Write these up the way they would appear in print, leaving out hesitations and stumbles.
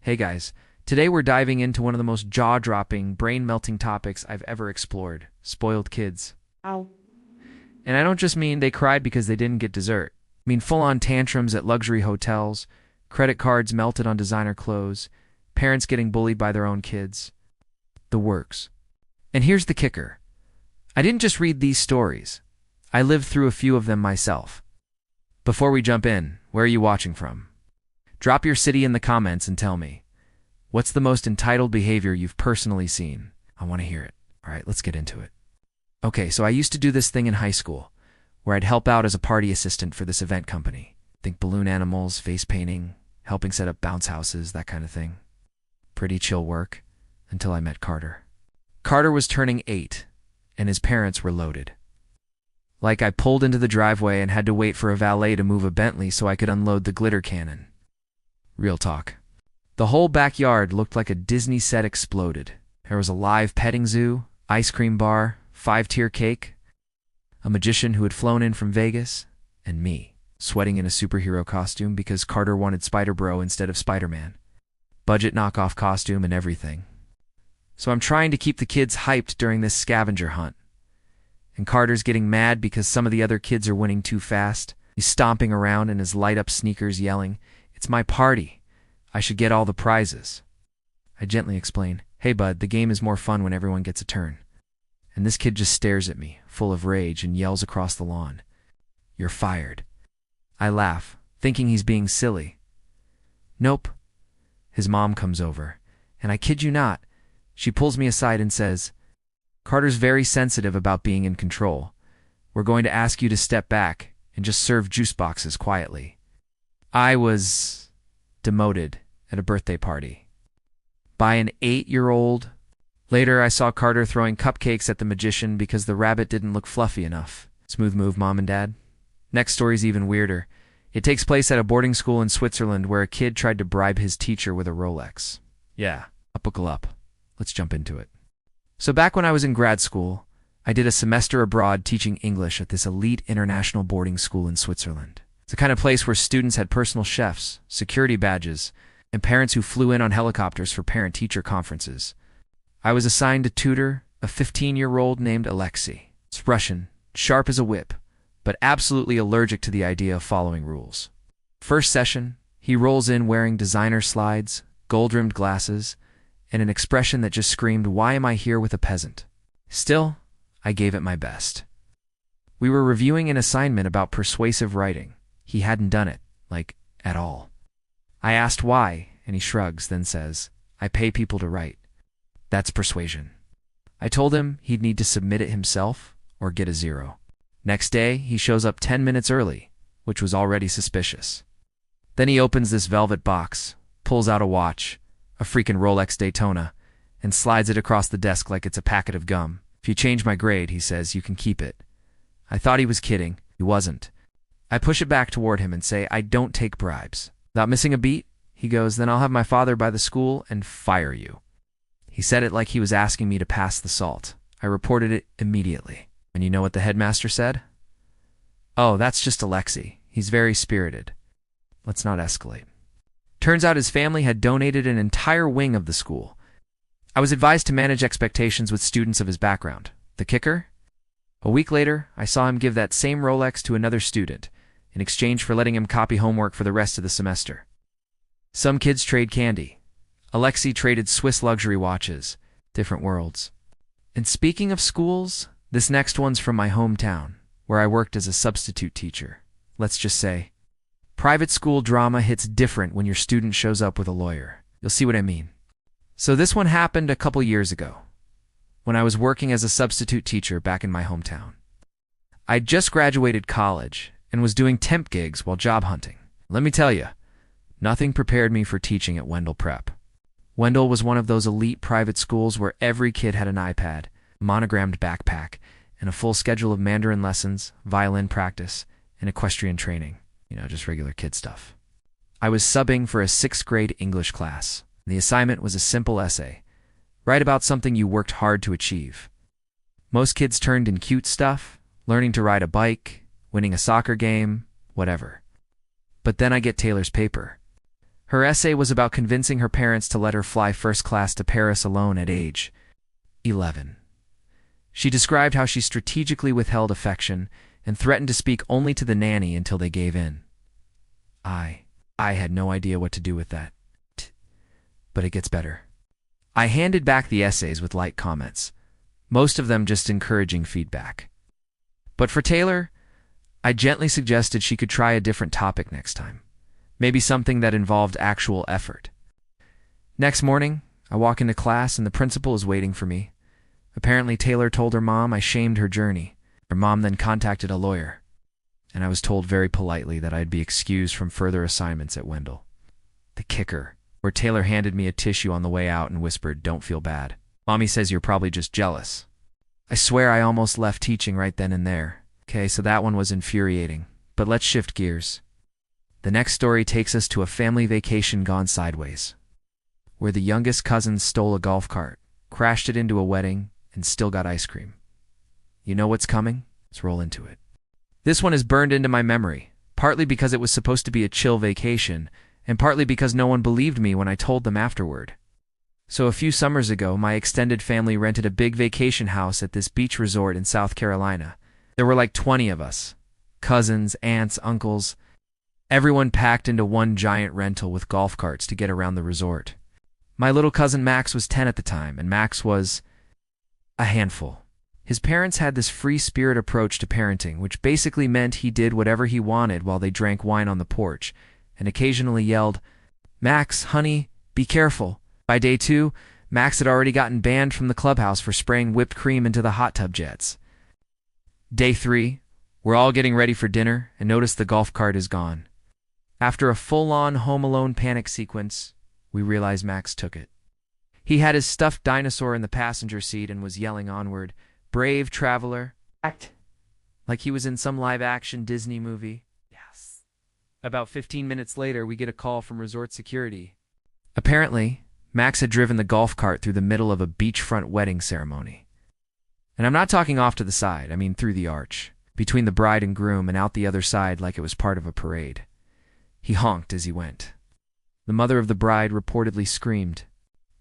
Hey guys, today we're diving into one of the most jaw-dropping, brain-melting topics I've ever explored: spoiled kids. Ow. And I don't just mean they cried because they didn't get dessert. I mean full-on tantrums at luxury hotels, credit cards melted on designer clothes, parents getting bullied by their own kids. The works. And here's the kicker. I didn't just read these stories. I lived through a few of them myself. Before we jump in, where are you watching from? Drop your city in the comments and tell me. What's the most entitled behavior you've personally seen? I want to hear it. All right, let's get into it. Okay, so I used to do this thing in high school, where I'd help out as a party assistant for this event company. Think balloon animals, face painting, helping set up bounce houses, that kind of thing. Pretty chill work, until I met Carter. Carter was turning 8, and his parents were loaded. Like I pulled into the driveway and had to wait for a valet to move a Bentley so I could unload the glitter cannon. Real talk. The whole backyard looked like a Disney set exploded. There was a live petting zoo, ice cream bar, 5-tier cake, a magician who had flown in from Vegas, and me, sweating in a superhero costume because Carter wanted Spider-Bro instead of Spider-Man. Budget knockoff costume and everything. So I'm trying to keep the kids hyped during this scavenger hunt. And Carter's getting mad because some of the other kids are winning too fast. He's stomping around in his light-up sneakers yelling, "It's my party. I should get all the prizes." I gently explain, "Hey bud, the game is more fun when everyone gets a turn." And this kid just stares at me, full of rage, and yells across the lawn, "You're fired." I laugh, thinking he's being silly. Nope. His mom comes over, and I kid you not, she pulls me aside and says, "Carter's very sensitive about being in control. We're going to ask you to step back and just serve juice boxes quietly." I was demoted at a birthday party by an 8-year-old. Later, I saw Carter throwing cupcakes at the magician because the rabbit didn't look fluffy enough. Smooth move, Mom and Dad. Next story's even weirder. It takes place at a boarding school in Switzerland where a kid tried to bribe his teacher with a Rolex. Yeah, buckle up. Let's jump into it. So back when I was in grad school, I did a semester abroad teaching English at this elite international boarding school in Switzerland. It's the kind of place where students had personal chefs, security badges, and parents who flew in on helicopters for parent-teacher conferences. I was assigned to tutor a 15-year-old named Alexei. It's Russian, sharp as a whip, but absolutely allergic to the idea of following rules. First session, he rolls in wearing designer slides, gold-rimmed glasses, and an expression that just screamed, "Why am I here with a peasant?" Still, I gave it my best. We were reviewing an assignment about persuasive writing. He hadn't done it, at all. I asked why, and he shrugs, then says, "I pay people to write. That's persuasion." I told him he'd need to submit it himself or get a 0. Next day, he shows up 10 minutes early, which was already suspicious. Then he opens this velvet box, pulls out a watch, a freaking Rolex Daytona, and slides it across the desk like it's a packet of gum. "If you change my grade," he says, "you can keep it." I thought he was kidding. He wasn't. I push it back toward him and say, "I don't take bribes." Without missing a beat, he goes, "Then I'll have my father by the school and fire you." He said it like he was asking me to pass the salt. I reported it immediately. And you know what the headmaster said? "Oh, that's just Alexei. He's very spirited. Let's not escalate." Turns out his family had donated an entire wing of the school. I was advised to manage expectations with students of his background. The kicker? A week later, I saw him give that same Rolex to another student, in exchange for letting him copy homework for the rest of the semester. Some kids trade candy. Alexei traded Swiss luxury watches. Different worlds. And speaking of schools, this next one's from my hometown, where I worked as a substitute teacher. Let's just say, private school drama hits different when your student shows up with a lawyer. You'll see what I mean. So this one happened a couple years ago, when I was working as a substitute teacher back in my hometown. I'd just graduated college and was doing temp gigs while job hunting. Let me tell you, nothing prepared me for teaching at Wendell Prep. Wendell was one of those elite private schools where every kid had an iPad, a monogrammed backpack, and a full schedule of Mandarin lessons, violin practice, and equestrian training. Just regular kid stuff. I was subbing for a 6th grade English class. The assignment was a simple essay. Write about something you worked hard to achieve. Most kids turned in cute stuff, learning to ride a bike, winning a soccer game, whatever. But then I get Taylor's paper. Her essay was about convincing her parents to let her fly first class to Paris alone at age 11. She described how she strategically withheld affection and threatened to speak only to the nanny until they gave in. I had no idea what to do with that. But it gets better. I handed back the essays with light comments, most of them just encouraging feedback. But for Taylor, I gently suggested she could try a different topic next time, maybe something that involved actual effort. Next morning, I walk into class and the principal is waiting for me. Apparently, Taylor told her mom I shamed her journey. Her mom then contacted a lawyer, and I was told very politely that I'd be excused from further assignments at Wendell. The kicker, where Taylor handed me a tissue on the way out and whispered, "Don't feel bad. Mommy says you're probably just jealous." I swear I almost left teaching right then and there. Okay, so that one was infuriating. But let's shift gears. The next story takes us to a family vacation gone sideways, where the youngest cousin stole a golf cart, crashed it into a wedding, and still got ice cream. You know what's coming? Let's roll into it. This one is burned into my memory, partly because it was supposed to be a chill vacation, and partly because no one believed me when I told them afterward. So a few summers ago, my extended family rented a big vacation house at this beach resort in South Carolina. There were like 20 of us. Cousins, aunts, uncles. Everyone packed into one giant rental with golf carts to get around the resort. My little cousin Max was 10 at the time, and Max was a handful. His parents had this free-spirit approach to parenting, which basically meant he did whatever he wanted while they drank wine on the porch, and occasionally yelled, "Max, honey, be careful." By day 2, Max had already gotten banned from the clubhouse for spraying whipped cream into the hot tub jets. Day 3, we're all getting ready for dinner, and notice the golf cart is gone. After a full-on Home Alone panic sequence, we realize Max took it. He had his stuffed dinosaur in the passenger seat and was yelling onward, "Brave traveler." Act like he was in some live-action Disney movie. Yes. About 15 minutes later, we get a call from resort security. Apparently, Max had driven the golf cart through the middle of a beachfront wedding ceremony. And I'm not talking off to the side, I mean through the arch, between the bride and groom and out the other side like it was part of a parade. He honked as he went. The mother of the bride reportedly screamed.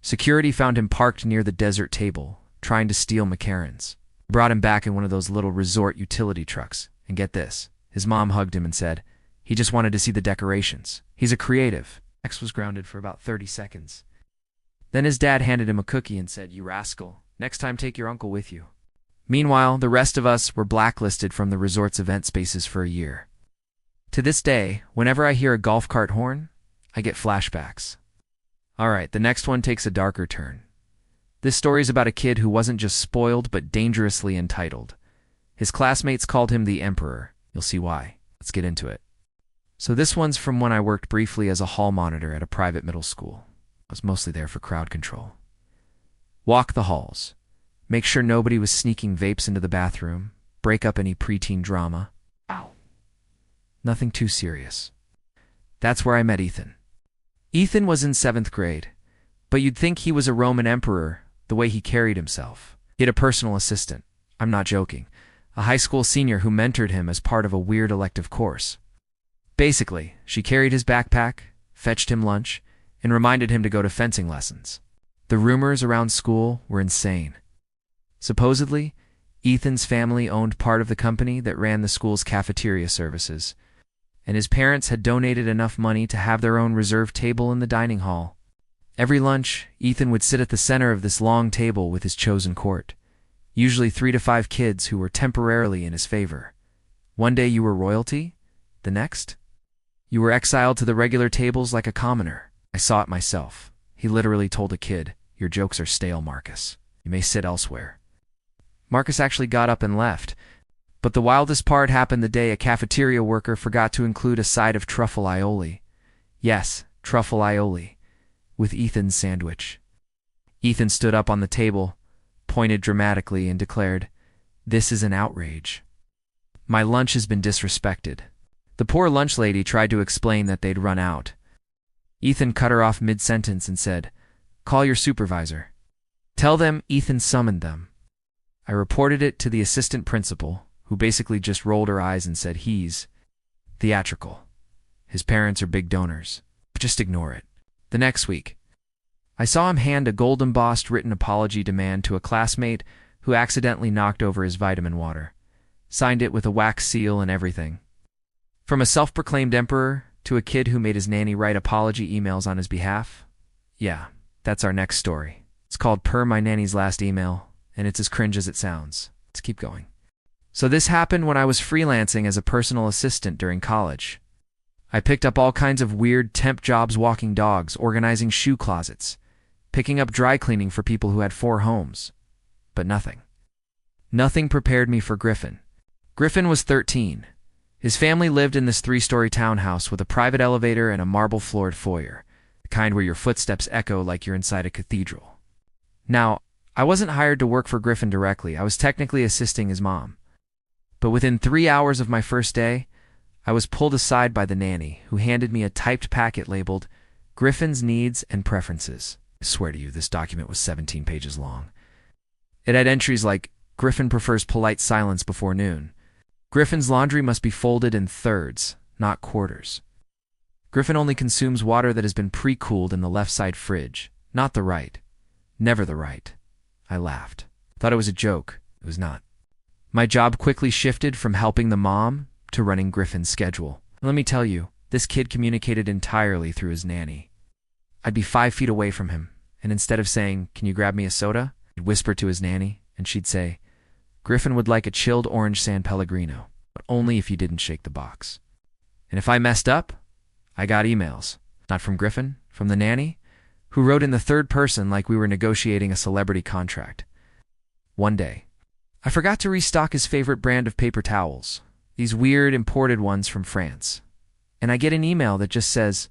Security found him parked near the desert table, trying to steal McCarran's. Brought him back in one of those little resort utility trucks. And get this, his mom hugged him and said, he just wanted to see the decorations. He's a creative. Max was grounded for about 30 seconds. Then his dad handed him a cookie and said, "You rascal, next time take your uncle with you." Meanwhile, the rest of us were blacklisted from the resort's event spaces for a year. To this day, whenever I hear a golf cart horn, I get flashbacks. Alright, the next one takes a darker turn. This story is about a kid who wasn't just spoiled, but dangerously entitled. His classmates called him the Emperor. You'll see why. Let's get into it. So this one's from when I worked briefly as a hall monitor at a private middle school. I was mostly there for crowd control. Walk the halls. Make sure nobody was sneaking vapes into the bathroom. Break up any preteen drama. Ow. Nothing too serious. That's where I met Ethan. Ethan was in 7th grade, but you'd think he was a Roman emperor the way he carried himself. He had a personal assistant. I'm not joking. A high school senior who mentored him as part of a weird elective course. Basically, she carried his backpack, fetched him lunch, and reminded him to go to fencing lessons. The rumors around school were insane. Supposedly, Ethan's family owned part of the company that ran the school's cafeteria services, and his parents had donated enough money to have their own reserved table in the dining hall. Every lunch, Ethan would sit at the center of this long table with his chosen court, usually 3 to 5 kids who were temporarily in his favor. One day you were royalty, the next, you were exiled to the regular tables like a commoner. I saw it myself. He literally told a kid, "Your jokes are stale, Marcus. You may sit elsewhere." Marcus actually got up and left, but the wildest part happened the day a cafeteria worker forgot to include a side of truffle aioli. Yes, truffle aioli, with Ethan's sandwich. Ethan stood up on the table, pointed dramatically, and declared, "This is an outrage. My lunch has been disrespected." The poor lunch lady tried to explain that they'd run out. Ethan cut her off mid-sentence and said, "Call your supervisor. Tell them Ethan summoned them." I reported it to the assistant principal, who basically just rolled her eyes and said he's theatrical. His parents are big donors. Just ignore it. The next week, I saw him hand a gold-embossed written apology demand to a classmate who accidentally knocked over his vitamin water. Signed it with a wax seal and everything. From a self-proclaimed emperor to a kid who made his nanny write apology emails on his behalf. Yeah, that's our next story. It's called Per My Nanny's Last Email, and it's as cringe as it sounds. Let's keep going. So this happened when I was freelancing as a personal assistant during college. I picked up all kinds of weird temp jobs walking dogs, organizing shoe closets, picking up dry cleaning for people who had 4 homes. But nothing. Nothing prepared me for Griffin. Griffin was 13. His family lived in this 3-story townhouse with a private elevator and a marble-floored foyer, the kind where your footsteps echo like you're inside a cathedral. Now, I wasn't hired to work for Griffin directly. I was technically assisting his mom. But within 3 hours of my first day, I was pulled aside by the nanny, who handed me a typed packet labeled Griffin's Needs and Preferences. I swear to you, this document was 17 pages long. It had entries like, Griffin prefers polite silence before noon. Griffin's laundry must be folded in thirds, not quarters. Griffin only consumes water that has been pre-cooled in the left side fridge, not the right. Never the right. I laughed. Thought it was a joke. It was not. My job quickly shifted from helping the mom to running Griffin's schedule. And let me tell you, this kid communicated entirely through his nanny. I'd be 5 feet away from him, and instead of saying, "Can you grab me a soda?" he'd whisper to his nanny, and she'd say, "Griffin would like a chilled orange San Pellegrino, but only if you didn't shake the box." And if I messed up, I got emails. Not from Griffin, from the nanny, who wrote in the third person like we were negotiating a celebrity contract. One day, I forgot to restock his favorite brand of paper towels, these weird imported ones from France. And I get an email that just says,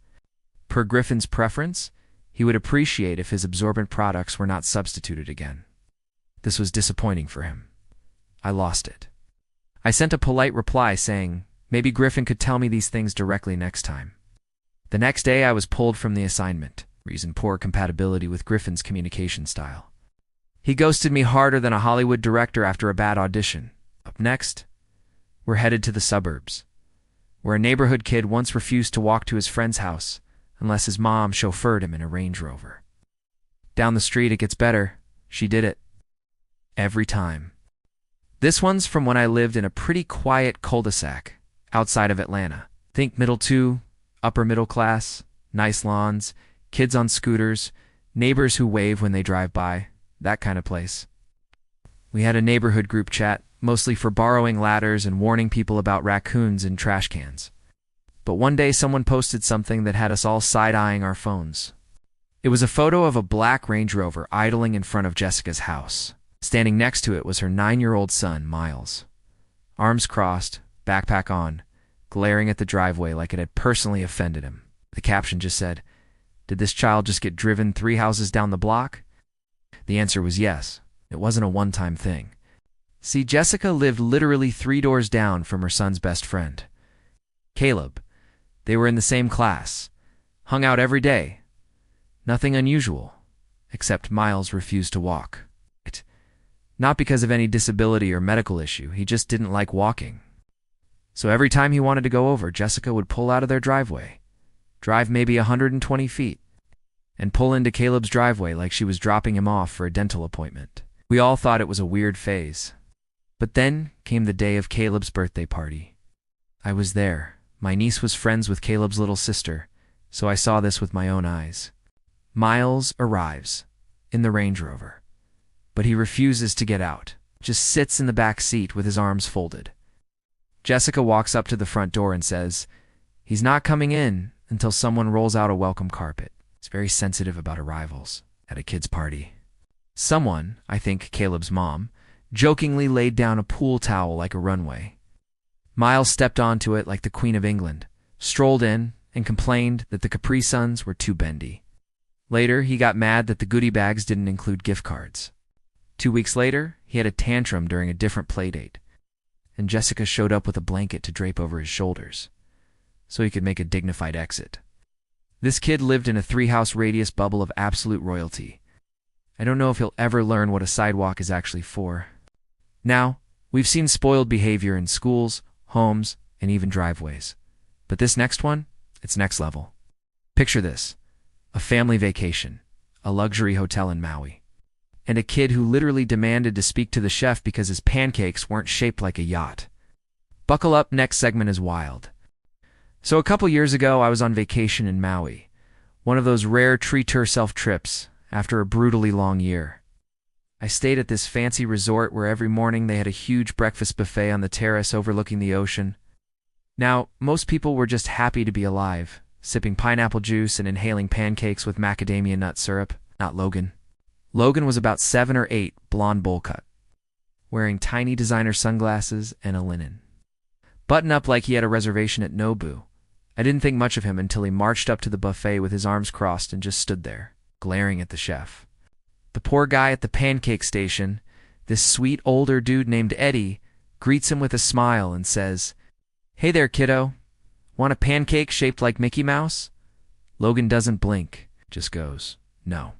per Griffin's preference, he would appreciate if his absorbent products were not substituted again. This was disappointing for him. I lost it. I sent a polite reply saying, maybe Griffin could tell me these things directly next time. The next day I was pulled from the assignment, reason poor compatibility with Griffin's communication style. He ghosted me harder than a Hollywood director after a bad audition. Up next, we're headed to the suburbs, where a neighborhood kid once refused to walk to his friend's house unless his mom chauffeured him in a Range Rover. Down the street it gets better. She did it. Every time. This one's from when I lived in a pretty quiet cul-de-sac outside of Atlanta. Think middle to, upper middle class, nice lawns, kids on scooters, neighbors who wave when they drive by, that kind of place. We had a neighborhood group chat, mostly for borrowing ladders and warning people about raccoons in trash cans. But one day someone posted something that had us all side-eyeing our phones. It was a photo of a black Range Rover idling in front of Jessica's house. Standing next to it was her 9-year-old son, Miles. Arms crossed, backpack on, glaring at the driveway like it had personally offended him. The caption just said, "Did this child just get driven 3 houses down the block?" The answer was yes. It wasn't a one-time thing. See, Jessica lived literally 3 doors down from her son's best friend, Caleb. They were in the same class, hung out every day. Nothing unusual, except Miles refused to walk. Not because of any disability or medical issue, he just didn't like walking. So every time he wanted to go over, Jessica would pull out of their driveway, drive maybe 120 feet, and pull into Caleb's driveway like she was dropping him off for a dental appointment. We all thought it was a weird phase. But then came the day of Caleb's birthday party. I was there. My niece was friends with Caleb's little sister, so I saw this with my own eyes. Miles arrives in the Range Rover, but he refuses to get out, just sits in the back seat with his arms folded. Jessica walks up to the front door and says, "He's not coming in until someone rolls out a welcome carpet." He's very sensitive about arrivals at a kid's party. Someone, I think Caleb's mom, jokingly laid down a pool towel like a runway. Miles stepped onto it like the Queen of England, strolled in, and complained that the Capri Suns were too bendy. Later, he got mad that the goodie bags didn't include gift cards. 2 weeks later, he had a tantrum during a different playdate, and Jessica showed up with a blanket to drape over his shoulders, so he could make a dignified exit. This kid lived in a 3-house radius bubble of absolute royalty. I don't know if he'll ever learn what a sidewalk is actually for. Now, we've seen spoiled behavior in schools, homes, and even driveways. But this next one, it's next level. Picture this: a family vacation, a luxury hotel in Maui, and a kid who literally demanded to speak to the chef because his pancakes weren't shaped like a yacht. Buckle up, next segment is wild. So a couple years ago, I was on vacation in Maui, one of those rare treat-yourself trips after a brutally long year. I stayed at this fancy resort where every morning they had a huge breakfast buffet on the terrace overlooking the ocean. Now, most people were just happy to be alive, sipping pineapple juice and inhaling pancakes with macadamia nut syrup. Not Logan. Logan was about 7 or 8, blonde bowl cut, wearing tiny designer sunglasses and a linen button up like he had a reservation at Nobu. I didn't think much of him until he marched up to the buffet with his arms crossed and just stood there, glaring at the chef. The poor guy at the pancake station, this sweet older dude named Eddie, greets him with a smile and says, "Hey there, kiddo. Want a pancake shaped like Mickey Mouse?" Logan doesn't blink, just goes, "No,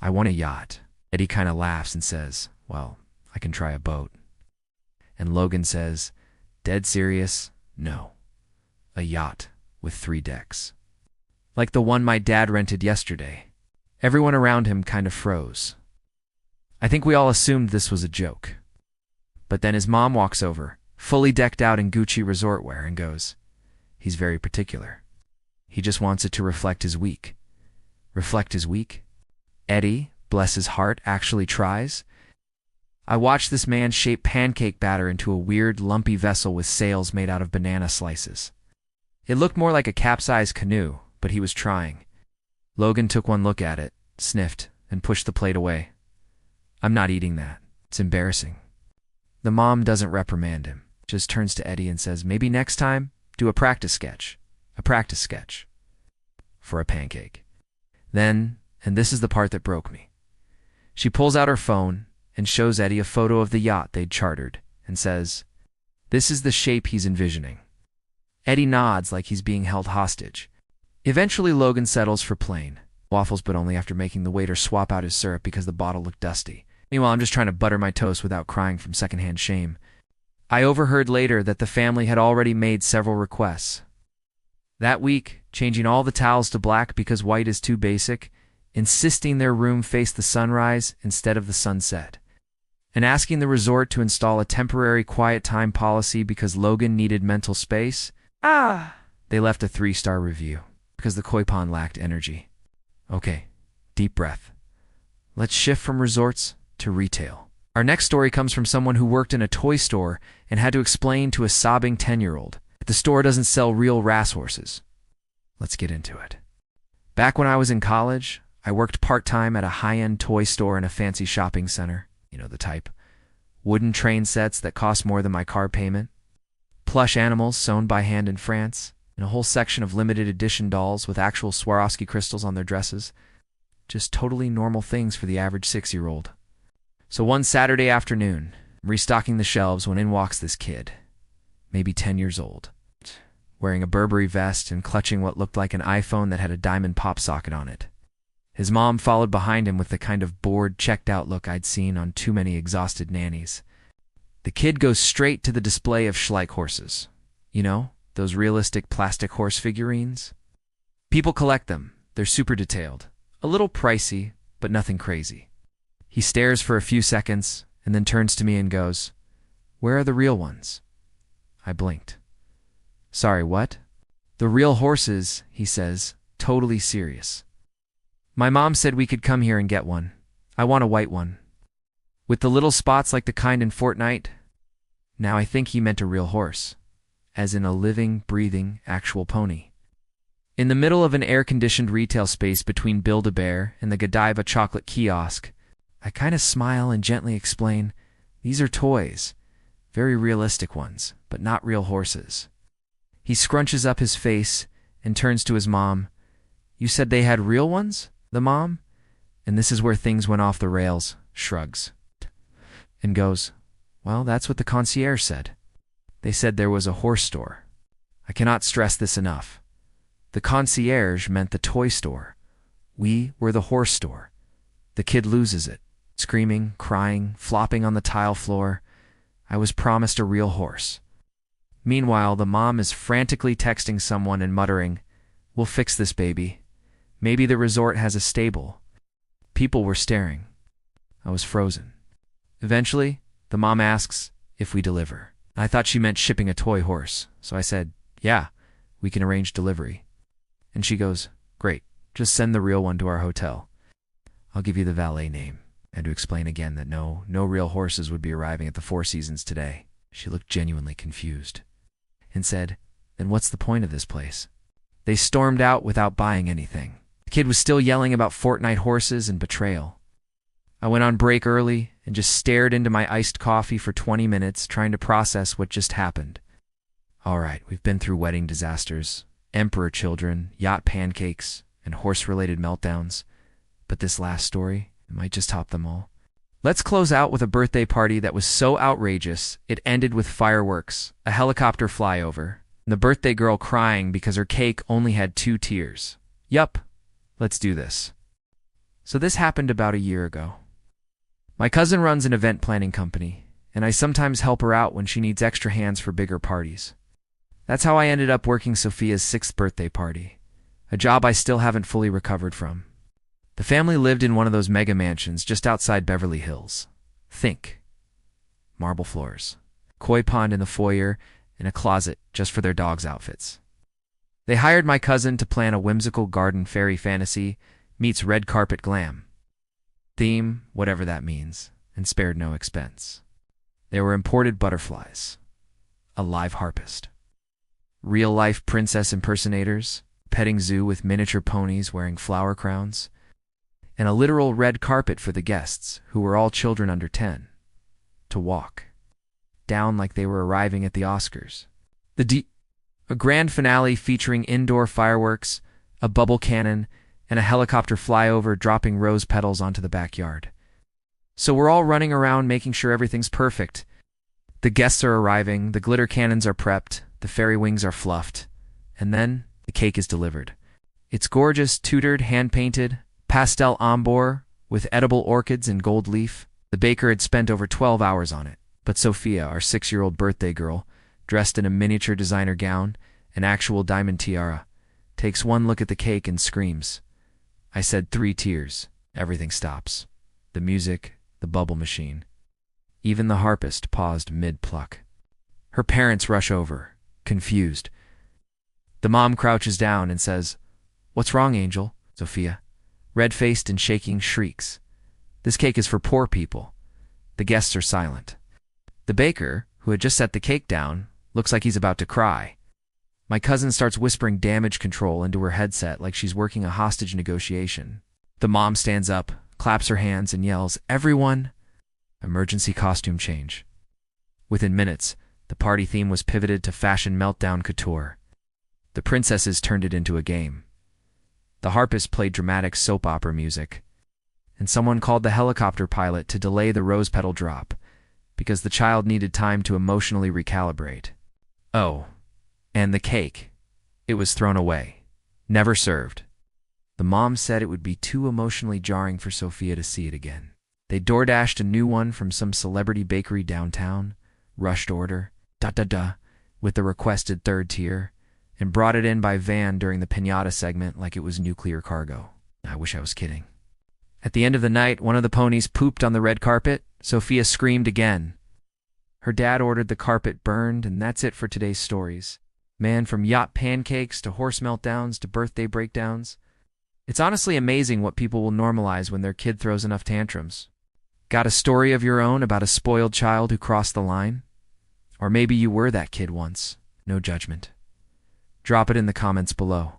I want a yacht." Eddie kind of laughs and says, "Well, I can try a boat." And Logan says, dead serious, "No, a yacht with 3 decks. Like the one my dad rented yesterday." Everyone around him kind of froze. I think we all assumed this was a joke. But then his mom walks over, fully decked out in Gucci resort wear, and goes, "He's very particular. He just wants it to reflect his week." Reflect his week? Eddie, bless his heart, actually tries? I watched this man shape pancake batter into a weird, lumpy vessel with sails made out of banana slices. It looked more like a capsized canoe, but he was trying. Logan took one look at it, sniffed, and pushed the plate away. "I'm not eating that. It's embarrassing." The mom doesn't reprimand him, just turns to Eddie and says, "Maybe next time, do a practice sketch. A practice sketch. For a pancake." Then, and this is the part that broke me, she pulls out her phone and shows Eddie a photo of the yacht they'd chartered and says, "This is the shape he's envisioning." Eddie nods like he's being held hostage. Eventually, Logan settles for plain waffles, but only after making the waiter swap out his syrup because the bottle looked dusty. Meanwhile, I'm just trying to butter my toast without crying from secondhand shame. I overheard later that the family had already made several requests that week, changing all the towels to black because white is too basic, insisting their room face the sunrise instead of the sunset, and asking the resort to install a temporary quiet time policy because Logan needed mental space. They left a 3-star review because the koi pond lacked energy. Okay, deep breath. Let's shift from resorts to retail. Our next story comes from someone who worked in a toy store and had to explain to a sobbing 10-year-old that the store doesn't sell real racehorses. Let's get into it. Back when I was in college, I worked part-time at a high-end toy store in a fancy shopping center. You know the type. Wooden train sets that cost more than my car payment. Plush animals sewn by hand in France. And a whole section of limited edition dolls with actual Swarovski crystals on their dresses. Just totally normal things for the average 6-year-old. So one Saturday afternoon, I'm restocking the shelves when in walks this kid, maybe 10 years old, wearing a Burberry vest and clutching what looked like an iPhone that had a diamond pop socket on it. His mom followed behind him with the kind of bored, checked-out look I'd seen on too many exhausted nannies. The kid goes straight to the display of Schleich horses. You know, those realistic plastic horse figurines? People collect them. They're super detailed. A little pricey, but nothing crazy. He stares for a few seconds and then turns to me and goes, "Where are the real ones?" I blinked. "Sorry, what?" "The real horses," he says, totally serious. "My mom said we could come here and get one. I want a white one. With the little spots like the kind in Fortnite." Now I think he meant a real horse, as in a living, breathing, actual pony. In the middle of an air-conditioned retail space between Build-A-Bear and the Godiva chocolate kiosk, I kind of smile and gently explain, "These are toys, very realistic ones, but not real horses." He scrunches up his face and turns to his mom. "You said they had real ones?" The mom, and this is where things went off the rails, shrugs, and goes, "Well, that's what the concierge said. They said there was a horse store." I cannot stress this enough. The concierge meant the toy store. We were the horse store. The kid loses it, screaming, crying, flopping on the tile floor. I was promised a real horse. Meanwhile, the mom is frantically texting someone and muttering, We'll fix this, baby. Maybe the resort has a stable. People were staring. I was frozen. Eventually, the mom asks if we deliver. I thought she meant shipping a toy horse, so I said, yeah, we can arrange delivery. And she goes, great, just send the real one to our hotel. I'll give you the valet name. I had to explain again that no real horses would be arriving at the Four Seasons today. She looked genuinely confused and said, then what's the point of this place? They stormed out without buying anything. The kid was still yelling about Fortnite horses and betrayal. I went on break early and just stared into my iced coffee for 20 minutes trying to process what just happened. All right, we've been through wedding disasters, emperor children, yacht pancakes, and horse-related meltdowns. But this last story, it might just top them all. Let's close out with a birthday party that was so outrageous, it ended with fireworks, a helicopter flyover, and the birthday girl crying because her cake only had 2 tiers. Yup, let's do this. So this happened about a year ago. My cousin runs an event planning company, and I sometimes help her out when she needs extra hands for bigger parties. That's how I ended up working Sophia's 6th birthday party, a job I still haven't fully recovered from. The family lived in one of those mega mansions just outside Beverly Hills. Think marble floors, koi pond in the foyer, and a closet just for their dogs' outfits. They hired my cousin to plan a whimsical garden fairy fantasy meets red carpet glam. Theme, whatever that means, and spared no expense. There were imported butterflies, a live harpist, real-life princess impersonators, petting zoo with miniature ponies wearing flower crowns, and a literal red carpet for the guests, who were all children under 10, to walk down like they were arriving at the Oscars. A grand finale featuring indoor fireworks, a bubble cannon, and a helicopter flyover dropping rose petals onto the backyard. So we're all running around making sure everything's perfect. The guests are arriving, the glitter cannons are prepped, the fairy wings are fluffed, and then the cake is delivered. It's gorgeous, tutored, hand-painted, pastel amber with edible orchids and gold leaf. The baker had spent over 12 hours on it. But Sophia, our 6-year-old birthday girl, dressed in a miniature designer gown, an actual diamond tiara, takes one look at the cake and screams. I said 3 tiers. Everything stops. The music, the bubble machine. Even the harpist paused mid-pluck. Her parents rush over, confused. The mom crouches down and says, "What's wrong, Angel?" Sophia, red-faced and shaking, shrieks. "This cake is for poor people." The guests are silent. The baker, who had just set the cake down, looks like he's about to cry. My cousin starts whispering damage control into her headset like she's working a hostage negotiation. The mom stands up, claps her hands, and yells, "Everyone!" Emergency costume change. Within minutes, the party theme was pivoted to fashion meltdown couture. The princesses turned it into a game. The harpist played dramatic soap opera music. And someone called the helicopter pilot to delay the rose petal drop, because the child needed time to emotionally recalibrate. Oh, and the cake. It was thrown away. Never served. The mom said it would be too emotionally jarring for Sophia to see it again. They DoorDashed a new one from some celebrity bakery downtown, rushed order, with the requested 3rd tier, and brought it in by van during the piñata segment like it was nuclear cargo. I wish I was kidding. At the end of the night, one of the ponies pooped on the red carpet. Sophia screamed again. Her dad ordered the carpet burned, and that's it for today's stories. Man, from yacht pancakes to horse meltdowns to birthday breakdowns. It's honestly amazing what people will normalize when their kid throws enough tantrums. Got a story of your own about a spoiled child who crossed the line? Or maybe you were that kid once. No judgment. Drop it in the comments below.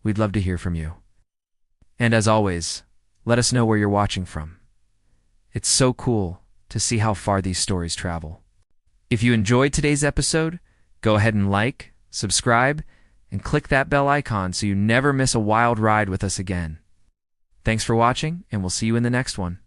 We'd love to hear from you. And as always, let us know where you're watching from. It's so cool to see how far these stories travel. If you enjoyed today's episode, go ahead and like, subscribe, and click that bell icon so you never miss a wild ride with us again. Thanks for watching, and we'll see you in the next one.